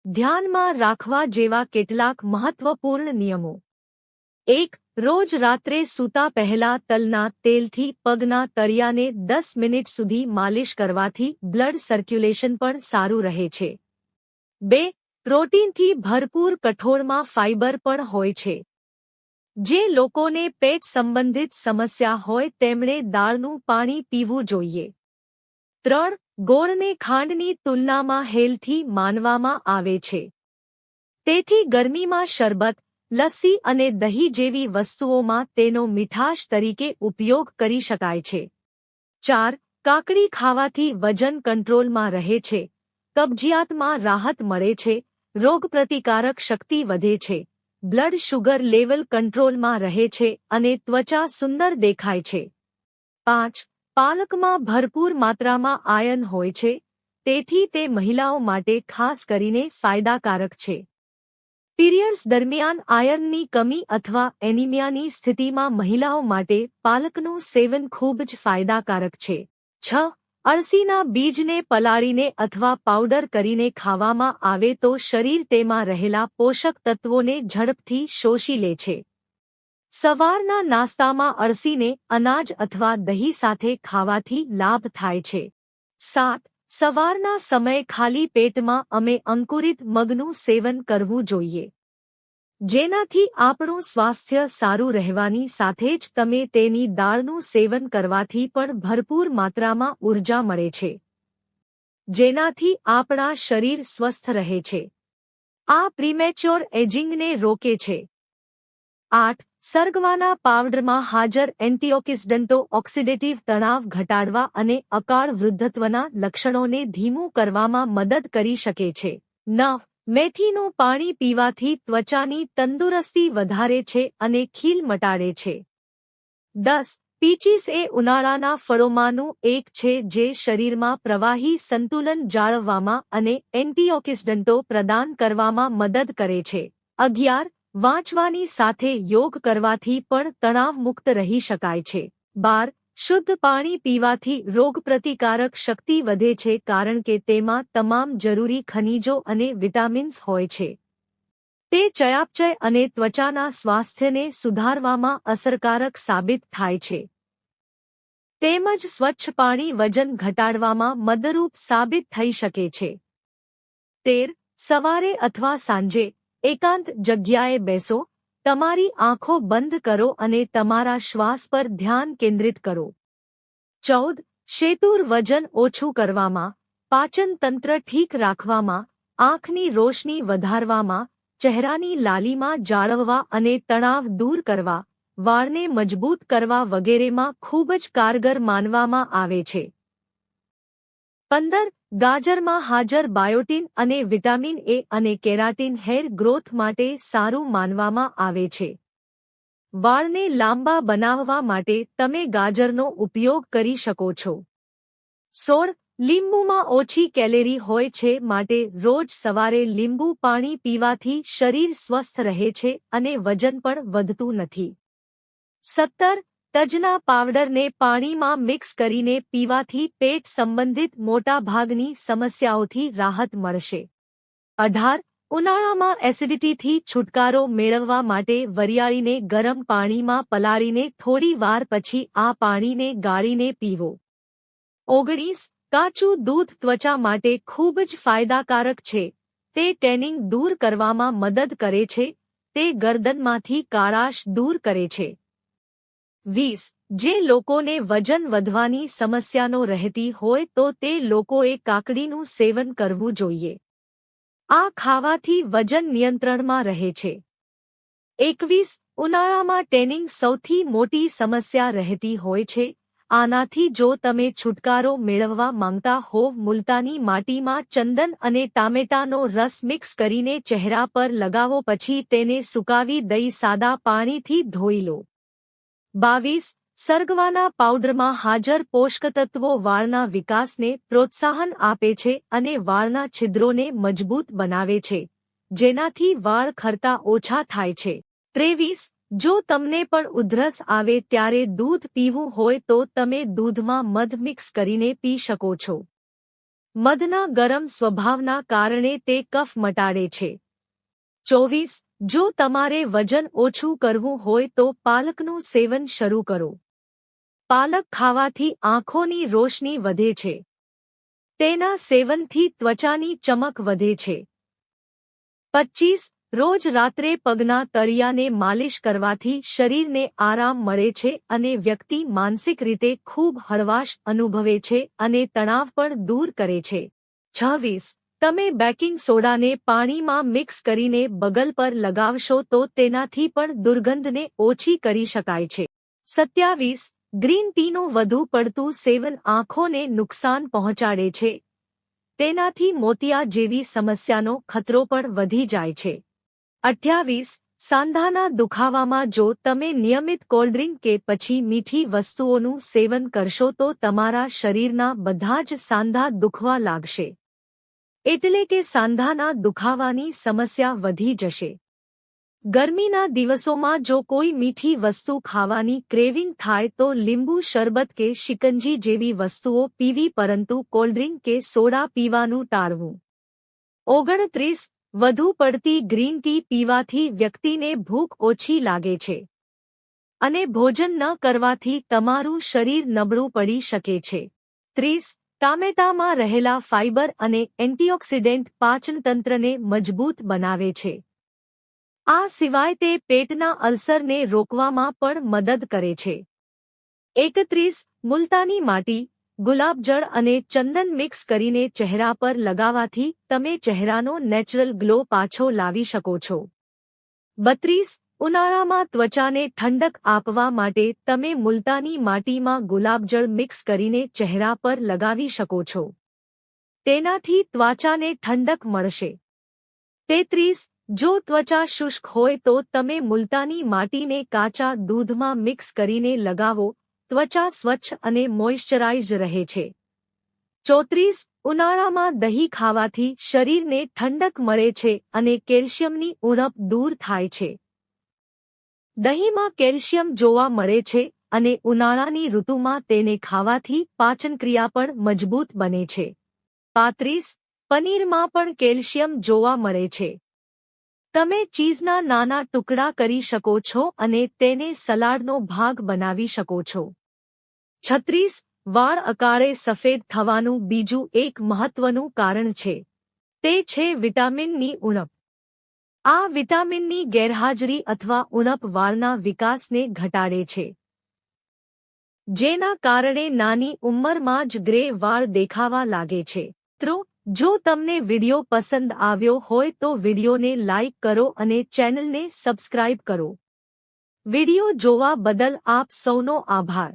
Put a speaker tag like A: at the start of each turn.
A: ધ્યાનમાં રાખવા જેવા કેટલાક મહત્વપૂર્ણ નિયમો। 1. રોજ રાત્રે સૂતા પહેલા તલના તેલથી પગના તળિયાને 10 મિનિટ સુધી માલિશ કરવાથી બ્લડ સર્ક્યુલેશન પણ સારું રહે છે। 2. પ્રોટીનથી ભરપૂર કઠોળમાં ફાઇબર પણ હોય છે। જે લોકોને પેટ સંબંધિત સમસ્યા હોય તેમણે દાળનું પાણી પીવું જોઈએ। 3. ગોળને ખાંડની તુલનામાં હેલ્થી માનવામાં આવે છે। તેથી ગરમીમાં શરબત, લસ્સી અને દહીં જેવી વસ્તુઓમાં તેનો મીઠાશ તરીકે ઉપયોગ કરી શકાય છે। 4. કાકડી ખાવાથી વજન કંટ્રોલમાં રહે છે, કબજિયાતમાં રાહત મળે છે, રોગપ્રતિકારક શક્તિ વધે છે, બ્લડ શુગર લેવલ કંટ્રોલમાં રહે છે અને ત્વચા સુંદર દેખાય છે। 5. પાલકમાં ભરપૂર માત્રામાં આયર્ન હોય છે, તેથી તે મહિલાઓ માટે ખાસ કરીને ફાયદાકારક છે। પીરિયડ્સ દરમિયાન આયર્નની કમી અથવા એનિમિયાની સ્થિતિમાં મહિલાઓ માટે પાલકનું સેવન ખૂબ જ ફાયદાકારક છે। 6. અળસીના બીજને પલાળીને અથવા પાવડર કરીને ખાવામાં આવે તો શરીર તેમાં રહેલા પોષક તત્વોને ઝડપથી શોષી લે છે। સવારના નાસ્તામાં અળસીને અનાજ અથવા દહીં સાથે ખાવાથી લાભ થાય છે। 7. સવારના સમયે ખાલી પેટમાં અમે અંકુરિત મગનું સેવન કરવું જોઈએ, જેનાથી આપણું સ્વાસ્થ્ય સારું રહેવાની સાથે જ તમે તેની દાળનું સેવન કરવાથી પણ ભરપૂર માત્રામાં ઊર્જા મળે છે, જેનાથી આપણા શરીર સ્વસ્થ રહે છે। આ પ્રીમેચ્યોર એજિંગને રોકે છે। 8. સરગવાના પાવડરમાં હાજર એન્ટીઓક્સિડન્ટો ઓક્સિડેટિવ તણાવ ઘટાડવા અને અકાળ વૃદ્ધત્વના લક્ષણોને ધીમું કરવામાં મદદ કરી શકે છે। 9. મેથીનું પાણી પીવાથી ત્વચાની તંદુરસ્તી વધારે છે અને ખીલ મટાડે છે। 10. પીચીસ એ ઉનાળાના ફળોમાંનું એક છે જે શરીરમાં પ્રવાહી સંતુલન જાળવવામાં અને એન્ટીઓક્સિડન્ટો પ્રદાન કરવામાં મદદ કરે છે। 11. વાંચવાની સાથે યોગ કરવાથી પણ તણાવમુક્ત રહી શકાય છે। 12. શુદ્ધ પાણી પીવાથી રોગપ્રતિકારક શક્તિ વધે છે કારણ કે તેમાં તમામ જરૂરી ખનિજો અને વિટામિન્સ હોય છે। તે ચયાપચય અને ત્વચાના સ્વાસ્થ્યને સુધારવામાં અસરકારક સાબિત થાય છે, તેમજ સ્વચ્છ પાણી વજન ઘટાડવામાં મદદરૂપ સાબિત થઈ શકે છે। 13. સવારે અથવા સાંજે એકાંત જગ્યાએ બેસો, તમારી આંખો બંધ કરો અને તમારા શ્વાસ પર ધ્યાન કેન્દ્રિત કરો। 14. શેતુર વજન ઓછું કરવામાં, પાચન તંત્ર ઠીક રાખવામાં, આંખની રોશની વધારવામાં, ચહેરાની લાલીમાં જાળવવા અને તણાવ દૂર કરવા, વાળને મજબૂત કરવા વગેરેમાં ખૂબ જ કારગર માનવામાં આવે છે। 15. ગાજરમાં હાજર બાયોટીન અને વિટામિન એ અને કેરાટીન હેર ગ્રોથ માટે સારું માનવામાં આવે છે। વાળને લાંબા બનાવવા માટે તમે ગાજરનો ઉપયોગ કરી શકો છો। 16. લીંબુમાં ઓછી કેલેરી હોય છે માટે રોજ સવારે લીંબુ પાણી પીવાથી શરીર સ્વસ્થ રહે છે અને વજન પણ વધતું નથી। 17. તજના પાવડરને પાણીમાં મિક્સ કરીને પીવાથી પેટ સંબંધિત મોટાભાગની સમસ્યાઓથી રાહત મળશે। 18. ઉનાળામાં એસિડિટીથી છુટકારો મેળવવા માટે વરિયાળીને ગરમ પાણીમાં પલાળીને થોડી વાર પછી આ પાણીને ગાળીને પીવો। 19. કાચું દૂધ ત્વચા માટે ખૂબ જ ફાયદાકારક છે, તે ટેનિંગ દૂર કરવામાં મદદ કરે છે, તે ગરદનમાંથી કાળાશ દૂર કરે છે। 20. જે લોકોને વજન વધવાની સમસ્યાનો રહેતી હોય તો તે લોકોએ કાકડીનું સેવન કરવું જોઈએ। આ ખાવાથી વજન નિયંત્રણમાં રહે છે। 21. ઉનાળામાં ટેનિંગ સૌથી મોટી સમસ્યા રહેતી હોય છે, આનાથી જો તમે છુટકારો મેળવવા માંગતા હોવ મુલતાની માટીમાં ચંદન અને ટામેટાનો રસ મિક્સ કરીને ચહેરા પર લગાવો પછી તેને સુકાવી દઈ સાદા પાણીથી ધોઈ લો। 22. સરગવાના પાવડરમાં હાજર પોષકતત્વો વાળના વિકાસને પ્રોત્સાહન આપે છે અને વાળના છિદ્રોને મજબૂત બનાવે છે, જેનાથી વાળ ખરતા ઓછા થાય છે। 23. જો તમને પણ ઉધરસ આવે ત્યારે દૂધ પીવું હોય તો તમે દૂધમાં મધ મિક્સ કરીને પી શકો છો। મધના ગરમ સ્વભાવના કારણે તે કફ મટાડે છે. 24. જો તમારે વજન ઓછું કરવું હોય તો પાલકનું સેવન શરૂ કરો. પાલક ખાવાથી આંખોની રોશની વધે છે. તેના સેવનથી ત્વચાની ચમક વધે છે. 25. રોજ રાત્રે પગના તળિયાને માલિશ કરવાથી શરીરને આરામ મળે છે અને વ્યક્તિ માનસિક રીતે ખૂબ હળવાશ અનુભવે છે અને તણાવ પણ દૂર કરે છે. 26. તમે બેકિંગ સોડાને પાણીમાં મિક્સ કરીને બગલ પર લગાવશો તો તેનાથી પણ દુર્ગંધને ઓછી કરી શકાય છે. 27. ગ્રીન ટીનું વધુ પડતું સેવન આંખોને નુકસાન પહોંચાડે છે. તેનાથી મોતિયા જેવી સમસ્યાનો ખતરો પણ વધી જાય છે. 28. સાંધાના દુખાવામાં જો તમે નિયમિત કોલ્ડ્રિંક કે પછી મીઠી વસ્તુઓનું સેવન કરશો તો તમારા શરીરના બધા જ સાંધા દુખવા લાગશે. એટલે કે સાંધાના દુખાવાની સમસ્યા વધી જશે. ગરમીના દિવસોમાં જો કોઈ મીઠી વસ્તુ ખાવાની ક્રેવિંગ થાય તો લીંબુ શરબત કે શિકંજી જેવી વસ્તુઓ પીવી પરંતુ કોલ્ડ્રિંક કે સોડા પીવાનું ટાળવું. 29. વધુ પડતી ગ્રીન ટી પીવાથી વ્યક્તિને ભૂખ ઓછી લાગે છે અને ભોજન ન કરવાથી તમારું શરીર નબળું પડી શકે છે. 30. ટામેટામાં રહેલા ફાઇબર અને એન્ટીઓક્સિડન્ટ પાચનતંત્રને મજબૂત બનાવે છે. આ સિવાય તે પેટના અલ્સરને રોકવામાં પણ મદદ કરે છે. 31. મુલતાની માટી, ગુલાબજળ અને ચંદન મિક્સ કરીને ચહેરા પર લગાવવાથી તમે ચહેરાનો નેચરલ ગ્લો પાછો લાવી શકો છો. 32. ઉનાળામાં ત્વચાને ઠંડક આપવા માટે તમે મુલતાની માટીમાં ગુલાબજળ મિક્સ કરીને ચહેરા પર લગાવી શકો છો. તેનાથી ત્વચાને ઠંડક મળશે. 33. જો ત્વચા શુષ્ક હોય તો તમે મુલતાની માટીને કાચા દૂધમાં મિક્સ કરીને લગાવો. ત્વચા સ્વચ્છ અને મોઇશ્ચરાઇઝ્ડ રહે છે. 34. ઉનાળામાં દહીં ખાવાથી શરીરને ઠંડક મળે છે અને કેલ્શિયમની ઉણપ દૂર થાય છે. દહીંમાં કેલ્શિયમ જોવા મળે છે અને ઉનાળાની ઋતુમાં તેને ખાવાથી પાચનક્રિયા પણ મજબૂત બને છે. 35. પનીરમાં પણ કેલ્શિયમ જોવા મળે છે. તમે ચીઝના નાના ટુકડા કરી શકો છો અને તેને સલાડનો ભાગ બનાવી શકો છો. 36. વાળ અકાળે સફેદ થવાનું બીજું એક મહત્વનું કારણ છે. તે છે વિટામિનની ઉણપ. આ વિટામિનની ગેરહાજરી અથવા ઉણપ વાળના વિકાસને ઘટાડે છે, જેના કારણે નાની ઉંમરમાં જ ગ્રે વાળ દેખાવા લાગે છે. જો તમને વિડિયો પસંદ આવ્યો હોય તો વિડિયોને લાઇક કરો અને ચેનલને સબસ્ક્રાઇબ કરો. વિડિયો જોવા બદલ આપ સૌનો આભાર.